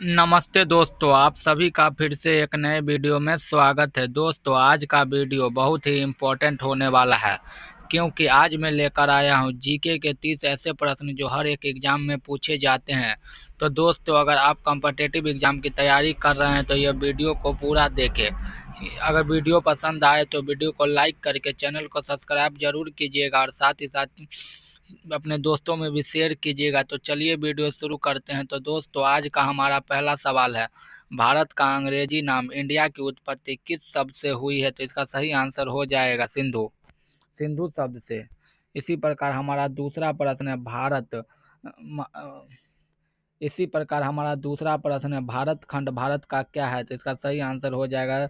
नमस्ते दोस्तों, आप सभी का फिर से एक नए वीडियो में स्वागत है। दोस्तों, आज का वीडियो बहुत ही इम्पोर्टेंट होने वाला है, क्योंकि आज मैं लेकर आया हूं जीके के 30 ऐसे प्रश्न जो हर एक एग्ज़ाम में पूछे जाते हैं। तो दोस्तों, अगर आप कॉम्पिटिटिव एग्ज़ाम की तैयारी कर रहे हैं तो यह वीडियो को पूरा देखें। अगर वीडियो पसंद आए तो वीडियो को लाइक करके चैनल को सब्सक्राइब जरूर कीजिएगा और साथ ही साथ अपने दोस्तों में भी शेयर कीजिएगा। तो चलिए वीडियो शुरू करते हैं। तो दोस्तों, आज का हमारा पहला सवाल है, भारत का अंग्रेजी नाम इंडिया की उत्पत्ति किस शब्द से हुई है? तो इसका सही आंसर हो जाएगा सिंधु, सिंधु शब्द से। इसी प्रकार हमारा दूसरा प्रश्न है, इसी प्रकार हमारा दूसरा प्रश्न है, भारत खंड भारत का क्या है? तो इसका सही आंसर हो जाएगा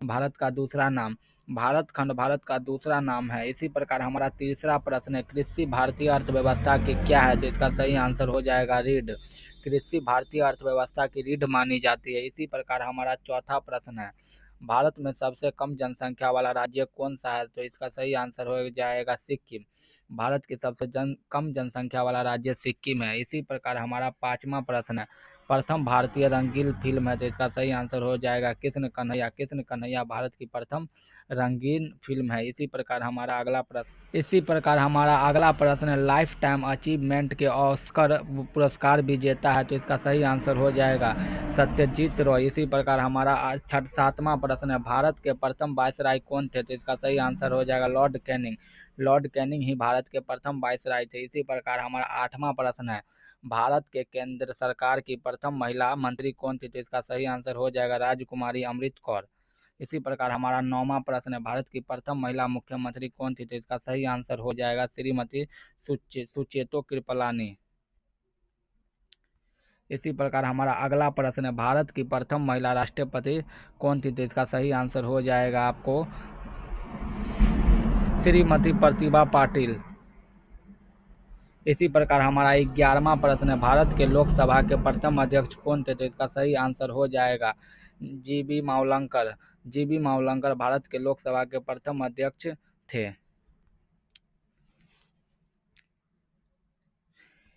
भारत का दूसरा नाम। भारत खंड भारत का दूसरा नाम है। इसी प्रकार हमारा तीसरा प्रश्न है, कृषि भारतीय अर्थव्यवस्था की क्या है? तो इसका सही आंसर हो जाएगा रीढ़। कृषि भारतीय अर्थव्यवस्था की रीढ़ मानी जाती है। इसी प्रकार हमारा चौथा प्रश्न है, भारत में सबसे कम जनसंख्या वाला राज्य कौन सा है? तो इसका सही आंसर हो जाएगा सिक्किम। भारत की सबसे कम जनसंख्या वाला राज्य सिक्किम है। इसी प्रकार हमारा पांचवा प्रश्न है, प्रथम भारतीय रंगीन फिल्म है? तो इसका सही आंसर हो जाएगा कृष्ण कन्हैया। कृष्ण कन्हैया भारत की प्रथम रंगीन फिल्म है। इसी प्रकार हमारा अगला प्रश्न है, लाइफ टाइम अचीवमेंट के ऑस्कर पुरस्कार विजेता है? तो इसका सही आंसर हो जाएगा सत्यजीत रॉय। इसी प्रकार हमारा सातवां प्रश्न है, भारत के प्रथम वायसराय कौन थे? तो इसका सही आंसर हो जाएगा लॉर्ड कैनिंग। लॉर्ड कैनिंग ही भारत के प्रथम वायसराय थे। इसी प्रकार हमारा आठवां प्रश्न है, भारत के केंद्र सरकार की प्रथम महिला मंत्री कौन थी? तो इसका सही आंसर हो जाएगा राजकुमारी अमृत कौर। इसी प्रकार हमारा नौवां प्रश्न है, भारत की प्रथम महिला मुख्यमंत्री कौन थी? तो इसका सही आंसर हो जाएगा श्रीमती सुचेतो कृपलानी। इसी प्रकार हमारा अगला प्रश्न है, भारत की प्रथम महिला राष्ट्रपति कौन थी? तो इसका सही आंसर हो जाएगा आपको श्रीमती प्रतिभा पाटिल। इसी प्रकार हमारा 11वां प्रश्न है, भारत के लोकसभा के प्रथम अध्यक्ष कौन थे? तो इसका सही आंसर हो जाएगा जीबी मावलंकर। जीबी मावलंकर भारत के लोकसभा के प्रथम अध्यक्ष थे।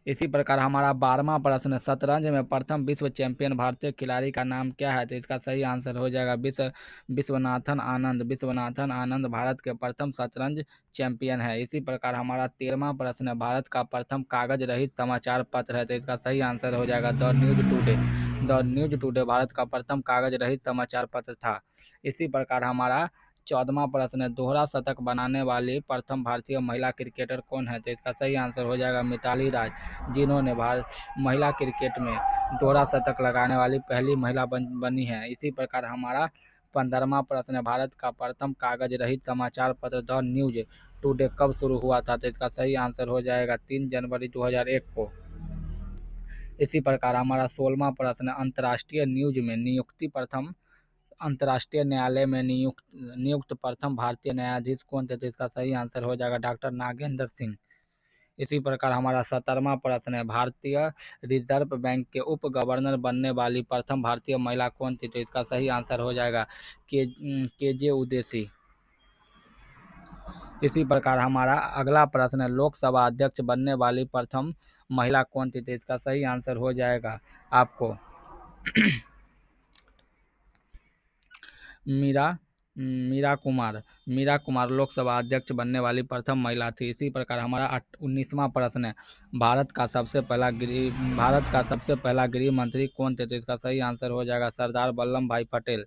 इसी प्रकार हमारा 12वां प्रश्न, शतरंज में प्रथम विश्व चैंपियन भारतीय खिलाड़ी का नाम क्या है? तो इसका सही आंसर हो जाएगा विश्वनाथन आनंद। विश्वनाथन आनंद भारत के प्रथम शतरंज चैंपियन है। इसी प्रकार हमारा 13वां प्रश्न है, भारत का प्रथम कागज रहित समाचार पत्र है? तो इसका सही आंसर हो जाएगा the news today. The news today Bharat का प्रथम कागज रहित समाचार पत्र था। इसी प्रकार हमारा 14वां प्रश्न है, दोहरा शतक बनाने वाली प्रथम भारतीय महिला क्रिकेटर कौन है? तो इसका सही आंसर हो जाएगा मिताली राज, जिन्होंने महिला क्रिकेट में दोहरा शतक लगाने वाली पहली महिला बनी है। इसी प्रकार हमारा 15वां प्रश्न है, भारत का प्रथम कागज रहित समाचार पत्र द न्यूज टुडे कब शुरू हुआ था? तो इसका सही आंसर हो जाएगा 3 जनवरी 2001 को। इसी प्रकार हमारा 16वां प्रश्न, अंतर्राष्ट्रीय न्यायालय में नियुक्त प्रथम भारतीय न्यायाधीश कौन थे? तो इसका सही आंसर हो जाएगा डॉक्टर नागेंद्र सिंह। इसी प्रकार हमारा 17वां प्रश्न है, भारतीय रिजर्व बैंक के उप गवर्नर बनने वाली प्रथम भारतीय महिला कौन थी? तो इसका सही आंसर हो जाएगा के जे उदेसी। इसी प्रकार हमारा अगला प्रश्न है, लोकसभा अध्यक्ष बनने वाली प्रथम महिला कौन थी? तो इसका सही आंसर हो जाएगा आपको मीरा मीरा कुमार। मीरा कुमार लोकसभा अध्यक्ष बनने वाली प्रथम महिला थी। इसी प्रकार हमारा 19वां प्रश्न है, भारत का सबसे पहला गृह मंत्री कौन थे? तो इसका सही आंसर हो जाएगा सरदार वल्लभ भाई पटेल।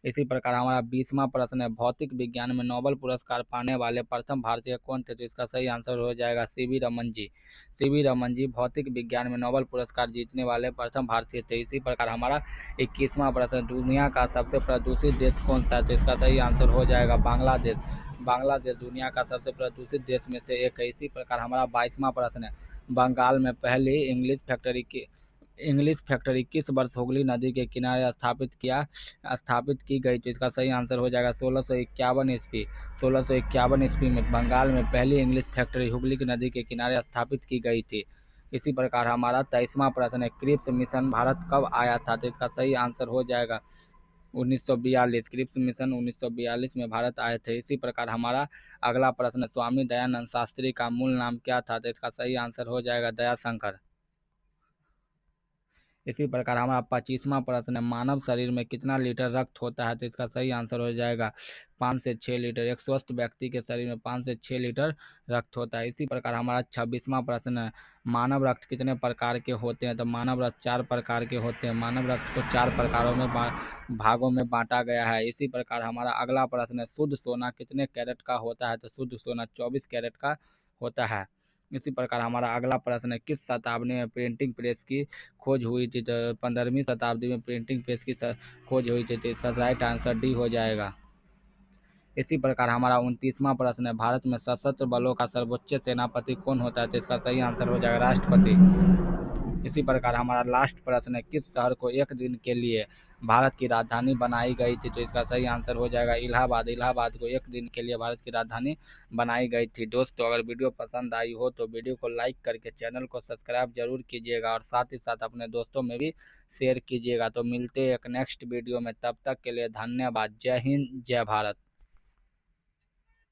इसी प्रकार हमारा 20वां प्रश्न है, भौतिक विज्ञान में नोबेल पुरस्कार पाने वाले प्रथम भारतीय कौन थे? तो इसका सही आंसर हो जाएगा सीवी रमन जी। सीवी रमन जी भौतिक विज्ञान में नोबेल पुरस्कार जीतने वाले प्रथम भारतीय थे। इसी प्रकार हमारा 21वां प्रश्न, दुनिया का सबसे प्रदूषित देश कौन सा है? तो इसका सही आंसर हो जाएगा बांग्लादेश। बांग्लादेश दुनिया का सबसे प्रदूषित देश में से एक है। इसी प्रकार हमारा 22वां प्रश्न है, बंगाल में पहली इंग्लिश फैक्ट्री किस वर्ष हुगली नदी के किनारे स्थापित की गई? तो इसका सही आंसर हो जाएगा 1651 ईस्वी। 1651 ईस्वी में बंगाल में पहली इंग्लिश फैक्ट्री हुगली की नदी के किनारे स्थापित की गई थी। इसी प्रकार हमारा 23वां प्रश्न है, क्रिप्स मिशन भारत कब आया था? तो इसका सही आंसर हो जाएगा 1942। क्रिप्स मिशन 1942 में भारत आए थे। इसी प्रकार हमारा अगला प्रश्न, स्वामी दयानंद शास्त्री का मूल नाम क्या था? तो इसका सही आंसर हो जाएगा दयाशंकर। इसी प्रकार हमारा 25वां प्रश्न है, मानव शरीर में कितना लीटर रक्त होता है? तो इसका सही आंसर हो जाएगा 5 से 6 लीटर। एक स्वस्थ व्यक्ति के शरीर में 5 से 6 लीटर रक्त होता है। इसी प्रकार हमारा 26वां प्रश्न है, मानव रक्त कितने प्रकार के होते हैं? तो मानव रक्त 4 प्रकार के होते हैं। मानव रक्त को 4 प्रकारों में भागों में बांटा गया है। इसी प्रकार हमारा अगला प्रश्न है, शुद्ध सोना कितने कैरेट का होता है? तो शुद्ध सोना 24 कैरेट का होता है। इसी प्रकार हमारा अगला प्रश्न है, किस शताब्दी में प्रिंटिंग प्रेस की खोज हुई थी? तो 15वीं शताब्दी में प्रिंटिंग प्रेस की खोज हुई थी। तो इसका राइट आंसर डी हो जाएगा। इसी प्रकार हमारा 29वां प्रश्न है, भारत में सशस्त्र बलों का सर्वोच्च सेनापति कौन होता है? तो इसका सही आंसर हो जाएगा राष्ट्रपति। इसी प्रकार हमारा लास्ट प्रश्न है, किस शहर को एक दिन के लिए भारत की राजधानी बनाई गई थी? तो इसका सही आंसर हो जाएगा इलाहाबाद। इलाहाबाद को एक दिन के लिए भारत की राजधानी बनाई गई थी। दोस्तों, अगर वीडियो पसंद आई हो तो वीडियो को लाइक करके चैनल को सब्सक्राइब जरूर कीजिएगा और साथ ही साथ अपने दोस्तों में भी शेयर कीजिएगा। तो मिलते हैं एक नेक्स्ट वीडियो में, तब तक के लिए धन्यवाद। जय हिंद, जय भारत।